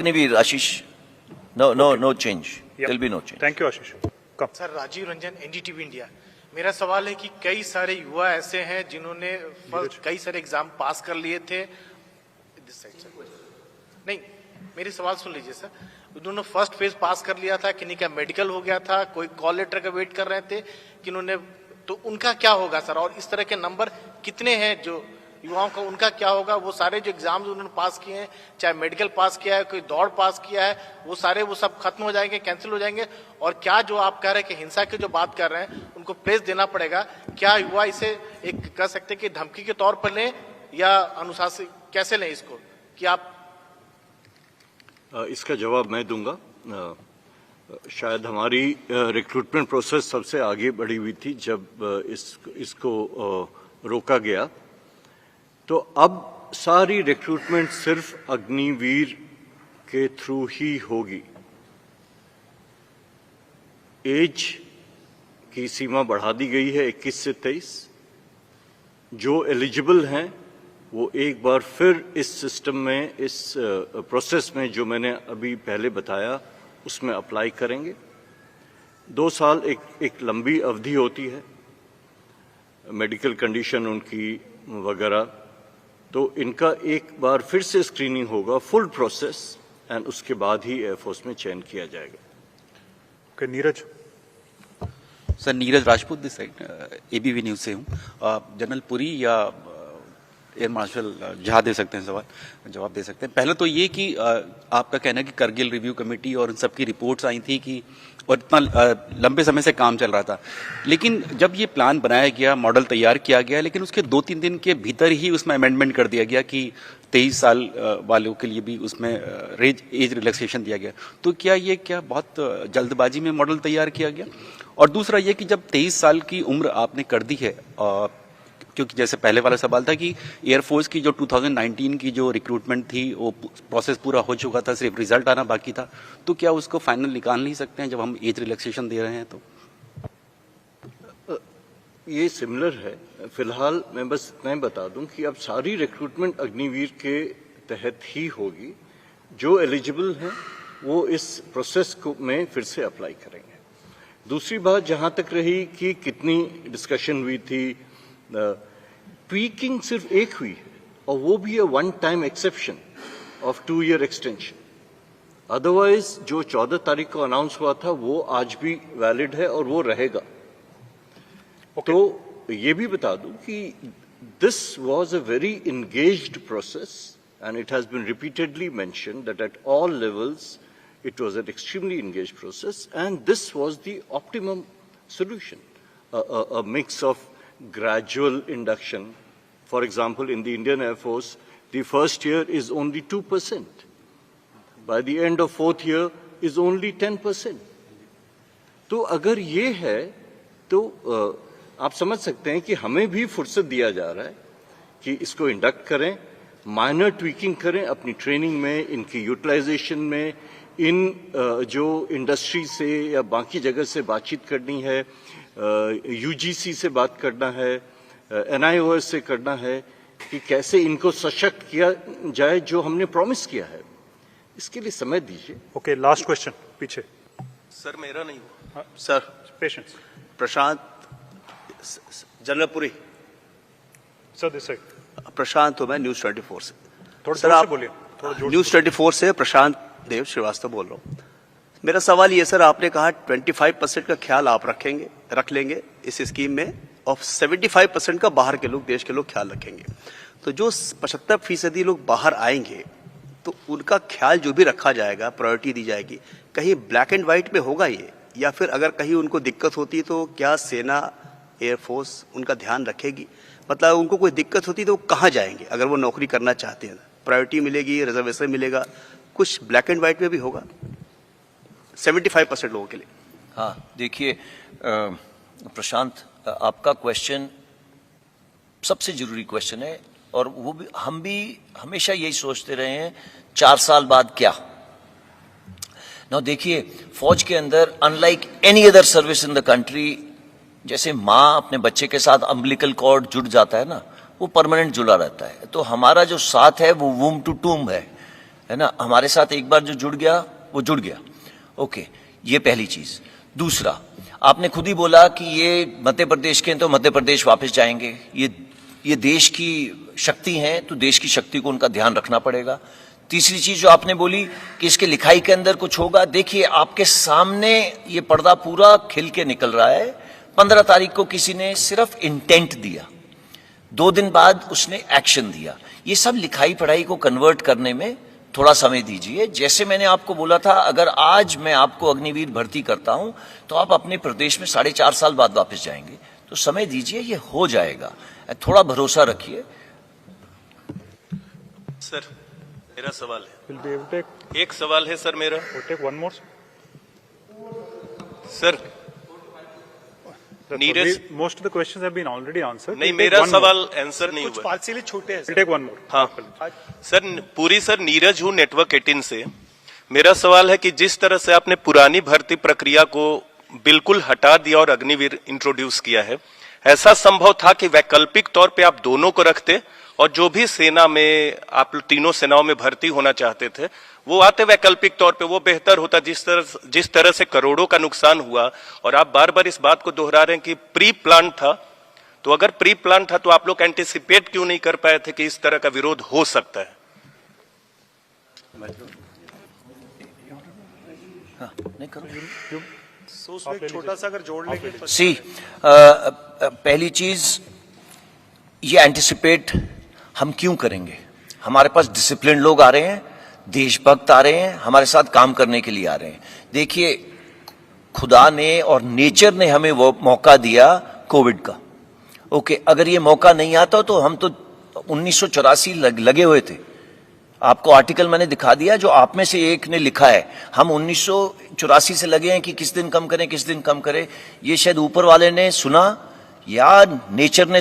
Agnivir, Ashish. No change. Yep. There'll be no change. Thank you, Ashish. Come. Sir, Rajiv Ranjan, NDTV India. मेरा सवाल है कि कई सारे युवा ऐसे हैं जिन्होंने कई सारे एग्जाम पास कर लिए थे। नहीं, मेरी सवाल सुन लीजिए सर। उन्होंने फर्स्ट फेज पास कर लिया था, किन्हीं का मेडिकल हो गया था, कोई कॉल लेटर का वेट कर रहे थे, किन्होंने, तो उनका क्या होगा सर? और इस तरह के नंबर कितने हैं जो युवाओं का, उनका क्या होगा? वो सारे जो एग्जाम्स उन्होंने पास किए हैं, चाहे मेडिकल पास किया है, कोई दौड़ पास किया है, वो सारे वो सब खत्म हो जाएंगे, कैंसिल हो जाएंगे? और क्या जो आप कह रहे हैं कि हिंसा की जो बात कर रहे हैं उनको प्लेस देना पड़ेगा, क्या युवा इसे एक कह सकते हैं कि धमकी के तौर पर लें या अनुशासित कैसे लें इसको, कि आप? इसका जवाब मैं दूंगा। शायद हमारी रिक्रूटमेंट प्रोसेस सबसे आगे बढ़ी हुई थी जब इसको रोका गया, तो अब सारी रिक्रूटमेंट सिर्फ अग्निवीर के थ्रू ही होगी। एज की सीमा बढ़ा दी गई है 21 से 23। जो एलिजिबल हैं वो एक बार फिर इस सिस्टम में, इस प्रोसेस में जो मैंने अभी पहले बताया उसमें अप्लाई करेंगे। 2 साल एक लंबी अवधि होती है, मेडिकल कंडीशन उनकी वगैरह, तो इनका एक बार फिर से स्क्रीनिंग होगा, फुल प्रोसेस, एंड उसके बाद ही एयरफोर्स में चयन किया जाएगा। Okay, Neeraj. Sir, Neeraj Rajput this side, ABP news से हूँ। जनरल पुरी या एयर मार्शल जहाँ दे सकते हैं जवाब दे सकते हैं। पहले तो ये कि आपका कहना है कि करगिल रिव्यू कमेटी और इन सब की रिपोर्ट्स आई थी कि, और इतना लंबे समय से काम चल रहा था, लेकिन जब ये प्लान बनाया गया, मॉडल तैयार किया गया, लेकिन उसके 2-3 दिन के भीतर ही उसमें अमेंडमेंट कर दिया गया कि 23 साल वालों के लिए भी उसमें एज रिलैक्सेशन दिया गया। तो क्या बहुत जल्दबाजी में मॉडल तैयार किया गया? और दूसरा ये कि जब 23 साल की उम्र आपने कर दी है, क्योंकि जैसे पहले वाला सवाल था कि एयरफोर्स की जो 2019 की जो रिक्रूटमेंट थी वो प्रोसेस पूरा हो चुका था, सिर्फ रिजल्ट आना बाकी था, तो क्या उसको फाइनल निकाल नहीं सकते हैं जब हम एज रिलैक्सेशन दे रहे हैं? तो ये सिमिलर है। फिलहाल मैं बता दूं कि अब सारी रिक्रूटमेंट अग्निवीर के तहत ही होगी। जो एलिजिबल हैं वो इस प्रोसेस को में फिर से अप्लाई करेंगे। दूसरी बात जहां तक रही कि कितनी डिस्कशन हुई थी, ट्वीकिंग सिर्फ एक हुई है, और वो भी है 1 time exception of 2 year extension. Otherwise जो 14 तारीख को अनाउंस हुआ था वो आज भी वैलिड है और वो रहेगा। तो ये भी बता दूं कि this was a very engaged process and it has been repeatedly mentioned that at all levels it was an extremely engaged process, and this was the optimum solution, a mix of gradual induction. For example, in the Indian Air Force, the first year is only 2%. By the end of 4th year is only 10%. तो अगर ये है तो आप समझ सकते हैं कि हमें भी फुर्सत दिया जा रहा है कि इसको इंडक्ट करें, माइनर ट्वीकिंग करें अपनी ट्रेनिंग में, इनकी यूटिलाइजेशन में, इन जो इंडस्ट्री से या बाकी जगह से बातचीत करनी है, यूजीसी से बात करना है, एनआईओएस से करना है, कि कैसे इनको सशक्त किया जाए जो हमने प्रॉमिस किया है। इसके लिए समय दीजिए। ओके, लास्ट क्वेश्चन पीछे। सर, मेरा नहीं हुआ। Sir, patience. Prashant, general Puri. Sir, this side. Prashant हो, मैं न्यूज 24 से। थोड़ा सर, जोर आप से बोलिए। न्यूज 24 से प्रशांत देव श्रीवास्तव बोल रहा हूँ। मेरा सवाल ये सर, आपने कहा 25% का ख्याल आप रख लेंगे इस स्कीम में, और 75% का बाहर के लोग, देश के लोग ख्याल रखेंगे। तो जो 75% लोग बाहर आएंगे तो उनका ख्याल जो भी रखा जाएगा, प्रायोरिटी दी जाएगी, कहीं ब्लैक एंड व्हाइट में होगा ये, या फिर अगर कहीं उनको दिक्कत होती है तो क्या सेना, एयरफोर्स उनका ध्यान रखेगी? मतलब उनको कोई दिक्कत होती तो वो कहाँ जाएंगे अगर वो नौकरी करना चाहते हैं? प्रायोरिटी मिलेगी, रिजर्वेशन मिलेगा, कुछ ब्लैक एंड व्हाइट में भी होगा 75% लोगों के लिए? हाँ, देखिए प्रशांत, आपका क्वेश्चन सबसे जरूरी क्वेश्चन है, और वो भी हम भी हमेशा यही सोचते रहे हैं 4 साल बाद क्या। ना देखिए, फौज के अंदर unlike any other service in the country, जैसे माँ अपने बच्चे के साथ अम्बिलिकल कॉर्ड जुड़ जाता है ना, वो परमानेंट जुड़ा रहता है। तो हमारा जो साथ है वो वूम टू टूम है, है ना, हमारे साथ एक बार जो जुड़ गया वो जुड़ गया। ओके, ये पहली चीज। दूसरा, आपने खुद ही बोला कि ये मध्य प्रदेश के हैं तो मध्य प्रदेश वापस जाएंगे, ये देश की शक्ति है तो देश की शक्ति को उनका ध्यान रखना पड़ेगा। तीसरी चीज जो आपने बोली कि इसके लिखाई के अंदर कुछ होगा, देखिए आपके सामने ये पर्दा पूरा खिल के निकल रहा है। 15 तारीख को किसी ने सिर्फ इंटेंट दिया, 2 दिन बाद उसने एक्शन दिया। ये सब लिखाई पढ़ाई को कन्वर्ट करने में थोड़ा समय दीजिए। जैसे मैंने आपको बोला था, अगर आज मैं आपको अग्निवीर भर्ती करता हूं तो आप अपने प्रदेश में 4.5 साल बाद वापस जाएंगे, तो समय दीजिए, ये हो जाएगा, थोड़ा भरोसा रखिए। सर मेरा सवाल है, We'll be able to take, एक सवाल है सर मेरा। we'll take one more. Sir Sir, Neeraj- most of the questions have been already answered. नहीं, We'll take मेरा one more. सवाल आंसर नहीं कुछ हुआ। पार्शियली छूटे हैं We'll sir. take one more. हाँ सर, पूरी सर नीरज हूँ नेटवर्क 18 से। मेरा सवाल है कि जिस तरह से आपने पुरानी भर्ती प्रक्रिया को बिल्कुल हटा दिया और अग्निवीर इंट्रोड्यूस किया है, ऐसा संभव था कि वैकल्पिक तौर पे आप दोनों को रखते और जो भी सेना में आप तीनों सेनाओं में भर्ती होना चाहते थे वो आते वैकल्पिक तौर पे, वो बेहतर होता। जिस तरह से करोड़ों का नुकसान हुआ और आप बार बार इस बात को दोहरा रहे हैं कि प्री प्लान था, तो अगर प्री प्लान था तो आप लोग एंटिसिपेट क्यों नहीं कर पाए थे कि इस तरह का विरोध हो सकता है? नहीं करो। सो उसमें एक छोटा सा अगर जोड़ लेंगे तो सी, पहली चीज, ये एंटिसिपेट हम क्यों करेंगे? हमारे पास डिसिप्लिन लोग आ रहे हैं, देशभक्त आ रहे हैं, हमारे साथ काम करने के लिए आ रहे हैं। देखिए, खुदा ने और नेचर ने हमें वो मौका दिया कोविड का। ओके, अगर ये मौका नहीं आता तो हम तो 1984 लगे हुए थे। आपको आर्टिकल मैंने दिखा दिया जो आप में से एक ने लिखा है, हम 1984 से लगे हैं कि किस दिन कम करें, किस दिन कम करें। ये शायद ऊपर वाले ने सुना या नेचर ने